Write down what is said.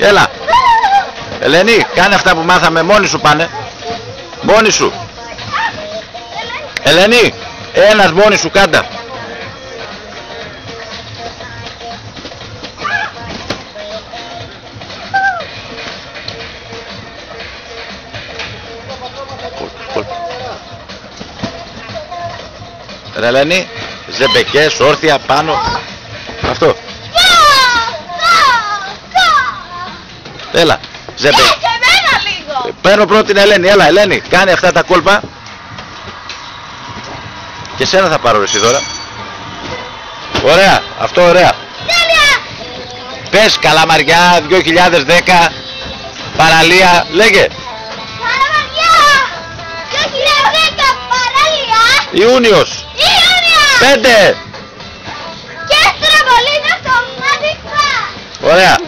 Έλα. Ελένη, κάνε αυτά που μάθαμε, μόνη σου πάνε. Μόνη σου. Ελένη, ένας μόνη σου κάντα. Ρε Ελένη, ζεμπεκές, όρθια, πάνω. Αυτό. Έλα, ζεμπε. Παίρνω πρώτη την Ελένη, έλα Ελένη, κάνε αυτά τα κόλπα. Και σένα θα πάρω εσύ τώρα. Ωραία, αυτό ωραία. Πες Καλαμαριά 2010, παραλία, λέγε. Καλαμαριά 2010, παραλία. Ιούνιος. 5. Και στραβολίνα στο Magic Park. Ωραία.